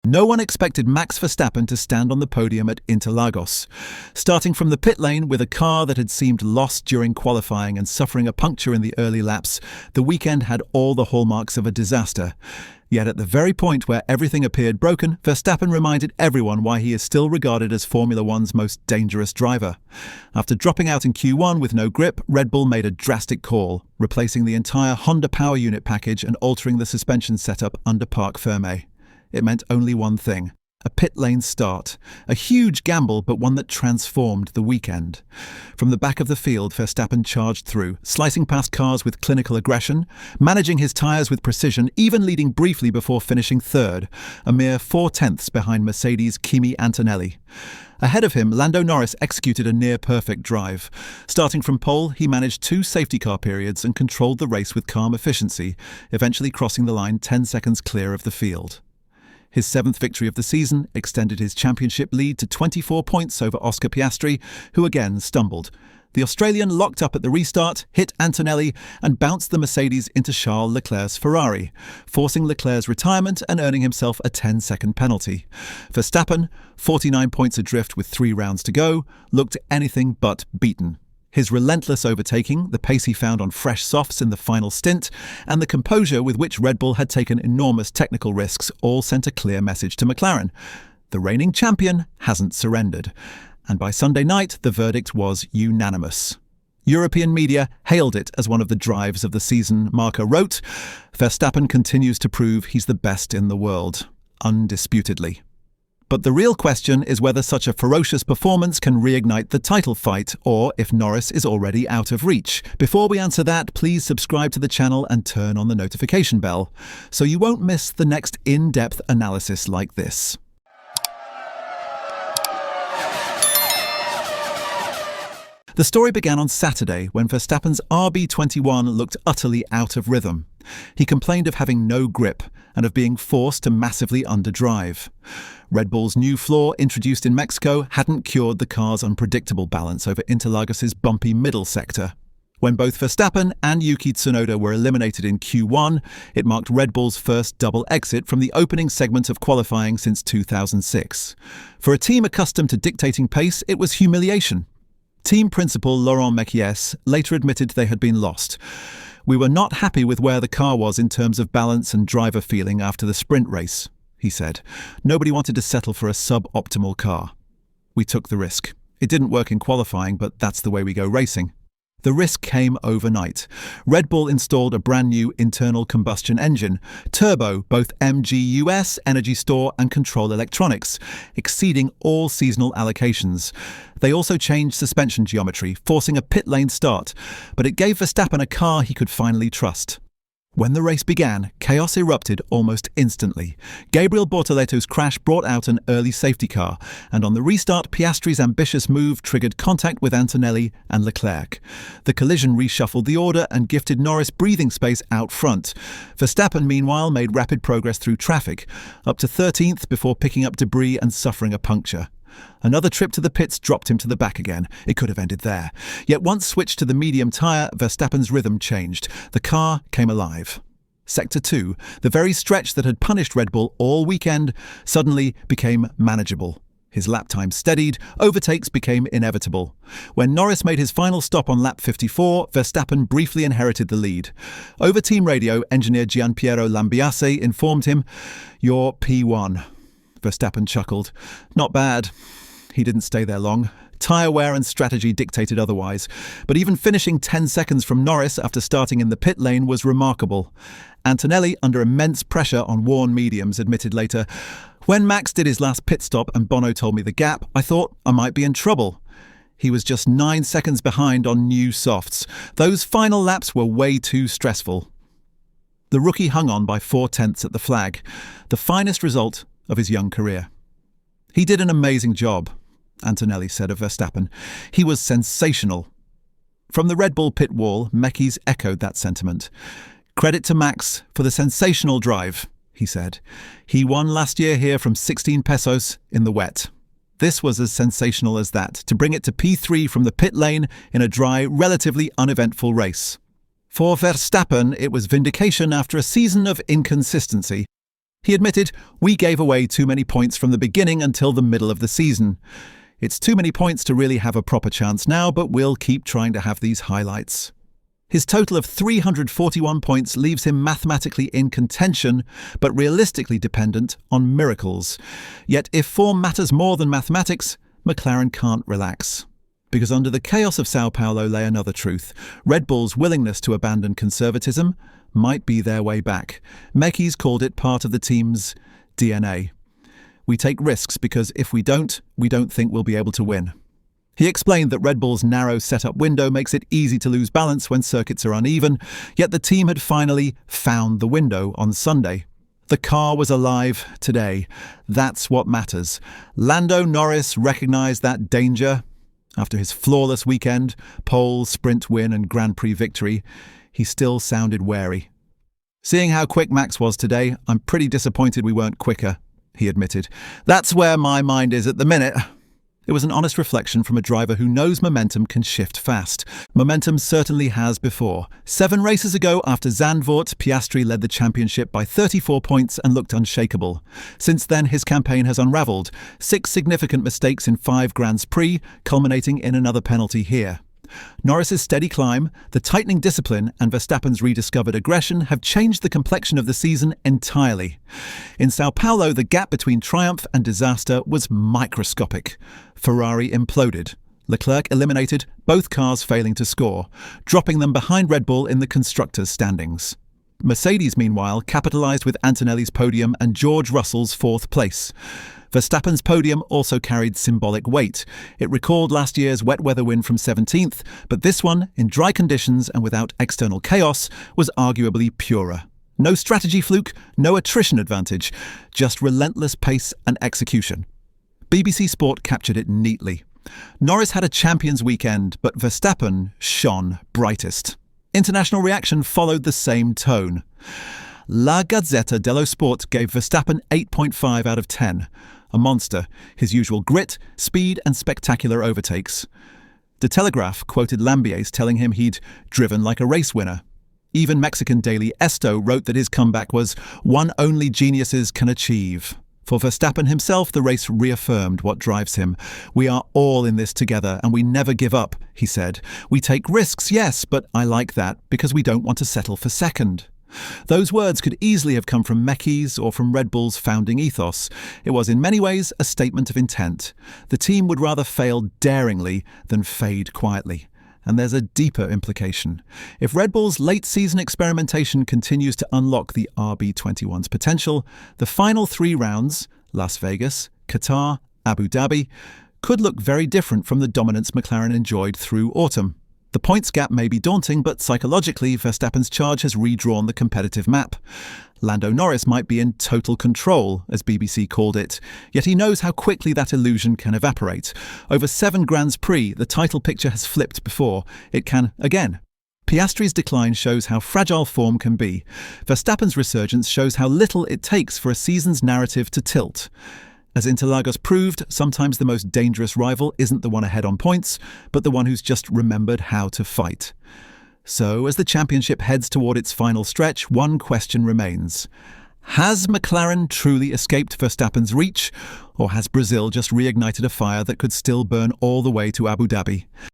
No one expected Max Verstappen to stand on the podium at Interlagos. Starting from the pit lane with a car that had seemed lost during qualifying and suffering a puncture in the early laps, the weekend had all the hallmarks of a disaster. Yet at the very point where everything appeared broken, Verstappen reminded everyone why he is still regarded as Formula One's most dangerous driver. After dropping out in Q1 with no grip, Red Bull made a drastic call, replacing the entire Honda power unit package and altering the suspension setup under Parc Fermé. It meant only one thing: a pit lane start. A huge gamble, but one that transformed the weekend. From the back of the field, Verstappen charged through, slicing past cars with clinical aggression, managing his tyres with precision, even leading briefly before finishing third, a mere 4/10 behind Mercedes' Kimi Antonelli. Ahead of him, Lando Norris executed a near-perfect drive. Starting from pole, he managed 2 safety car periods and controlled the race with calm efficiency, eventually crossing the line 10 seconds clear of the field. His 7th victory of the season extended his championship lead to 24 points over Oscar Piastri, who again stumbled. The Australian locked up at the restart, hit Antonelli, and bounced the Mercedes into Charles Leclerc's Ferrari, forcing Leclerc's retirement and earning himself a 10-second penalty. Verstappen, 49 points adrift with 3 rounds to go, looked anything but beaten. His relentless overtaking, the pace he found on fresh softs in the final stint, and the composure with which Red Bull had taken enormous technical risks all sent a clear message to McLaren. The reigning champion hasn't surrendered. And by Sunday night, the verdict was unanimous. European media hailed it as one of the drives of the season. Marca wrote, "Verstappen continues to prove he's the best in the world, undisputedly." But the real question is whether such a ferocious performance can reignite the title fight, or if Norris is already out of reach. Before we answer that, please subscribe to the channel and turn on the notification bell, so you won't miss the next in-depth analysis like this. The story began on Saturday when Verstappen's RB21 looked utterly out of rhythm. He complained of having no grip and of being forced to massively underdrive. Red Bull's new floor, introduced in Mexico, hadn't cured the car's unpredictable balance over Interlagos' bumpy middle sector. When both Verstappen and Yuki Tsunoda were eliminated in Q1, it marked Red Bull's first double exit from the opening segment of qualifying since 2006. For a team accustomed to dictating pace, it was humiliation. Team principal Laurent Mekies later admitted they had been lost. "We were not happy with where the car was in terms of balance and driver feeling after the sprint race," he said. "Nobody wanted to settle for a sub-optimal car. We took the risk. It didn't work in qualifying, but that's the way we go racing." The risk came overnight. Red Bull installed a brand new internal combustion engine, turbo, both MGUS, energy store and control electronics, exceeding all seasonal allocations. They also changed suspension geometry, forcing a pit lane start, but it gave Verstappen a car he could finally trust. When the race began, chaos erupted almost instantly. Gabriel Bortoletto's crash brought out an early safety car, and on the restart, Piastri's ambitious move triggered contact with Antonelli and Leclerc. The collision reshuffled the order and gifted Norris breathing space out front. Verstappen, meanwhile, made rapid progress through traffic, up to 13th before picking up debris and suffering a puncture. Another trip to the pits dropped him to the back again. It could have ended there. Yet once switched to the medium tyre, Verstappen's rhythm changed. The car came alive. Sector 2, the very stretch that had punished Red Bull all weekend, suddenly became manageable. His lap time steadied, overtakes became inevitable. When Norris made his final stop on lap 54, Verstappen briefly inherited the lead. Over team radio, engineer Gianpiero Lambiase informed him, "You're P1. Verstappen chuckled. "Not bad." He didn't stay there long. Tyre wear and strategy dictated otherwise. But even finishing 10 seconds from Norris after starting in the pit lane was remarkable. Antonelli, under immense pressure on worn mediums, admitted later, "When Max did his last pit stop and Bono told me the gap, I thought I might be in trouble." He was just 9 seconds behind on new softs. Those final laps were way too stressful. The rookie hung on by 4/10 at the flag, the finest result of his young career. "He did an amazing job," Antonelli said of Verstappen. "He was sensational." From the Red Bull pit wall, Mekies echoed that sentiment. "Credit to Max for the sensational drive," he said. "He won last year here from 16 pesos in the wet. This was as sensational as that, to bring it to P3 from the pit lane in a dry, relatively uneventful race." For Verstappen, it was vindication after a season of inconsistency. He admitted, "We gave away too many points from the beginning until the middle of the season. It's too many points to really have a proper chance now, but we'll keep trying to have these highlights." His total of 341 points leaves him mathematically in contention, but realistically dependent on miracles. Yet if form matters more than mathematics, McLaren can't relax. Because under the chaos of São Paulo lay another truth. Red Bull's willingness to abandon conservatism might be their way back. Mekis called it part of the team's DNA. "We take risks because if we don't think we'll be able to win." He explained that Red Bull's narrow setup window makes it easy to lose balance when circuits are uneven, yet the team had finally found the window on Sunday. The car was alive today. That's what matters. Lando Norris recognised that danger. After his flawless weekend, pole, sprint win and Grand Prix victory, he still sounded wary. "Seeing how quick Max was today, I'm pretty disappointed we weren't quicker," he admitted. "That's where my mind is at the minute." It was an honest reflection from a driver who knows momentum can shift fast. Momentum certainly has before. 7 races ago, after Zandvoort, Piastri led the championship by 34 points and looked unshakable. Since then, his campaign has unravelled. 6 significant mistakes in 5 Grands Prix, culminating in another penalty here. Norris's steady climb, the tightening discipline and Verstappen's rediscovered aggression have changed the complexion of the season entirely. In São Paulo, the gap between triumph and disaster was microscopic. Ferrari imploded. Leclerc eliminated, both cars failing to score, dropping them behind Red Bull in the constructors' standings. Mercedes, meanwhile, capitalised with Antonelli's podium and George Russell's 4th place. Verstappen's podium also carried symbolic weight. It recalled last year's wet weather win from 17th, but this one, in dry conditions and without external chaos, was arguably purer. No strategy fluke, no attrition advantage, just relentless pace and execution. BBC Sport captured it neatly. Norris had a champion's weekend, but Verstappen shone brightest. International reaction followed the same tone. La Gazzetta dello Sport gave Verstappen 8.5 out of 10. A monster, his usual grit, speed and spectacular overtakes. The Telegraph quoted Lambiase telling him he'd driven like a race winner. Even Mexican daily Esto wrote that his comeback was one only geniuses can achieve. For Verstappen himself, the race reaffirmed what drives him. "We are all in this together and we never give up," he said. "We take risks, yes, but I like that because we don't want to settle for second." Those words could easily have come from Mekis or from Red Bull's founding ethos. It was in many ways a statement of intent. The team would rather fail daringly than fade quietly. And there's a deeper implication. If Red Bull's late-season experimentation continues to unlock the RB21's potential, the final 3 rounds, Las Vegas, Qatar, Abu Dhabi, could look very different from the dominance McLaren enjoyed through autumn. The points gap may be daunting, but psychologically, Verstappen's charge has redrawn the competitive map. Lando Norris might be in total control, as BBC called it, yet he knows how quickly that illusion can evaporate. Over 7 Grands Prix, the title picture has flipped before. It can again. Piastri's decline shows how fragile form can be. Verstappen's resurgence shows how little it takes for a season's narrative to tilt. As Interlagos proved, sometimes the most dangerous rival isn't the one ahead on points, but the one who's just remembered how to fight. So, as the championship heads toward its final stretch, one question remains. Has McLaren truly escaped Verstappen's reach, or has Brazil just reignited a fire that could still burn all the way to Abu Dhabi?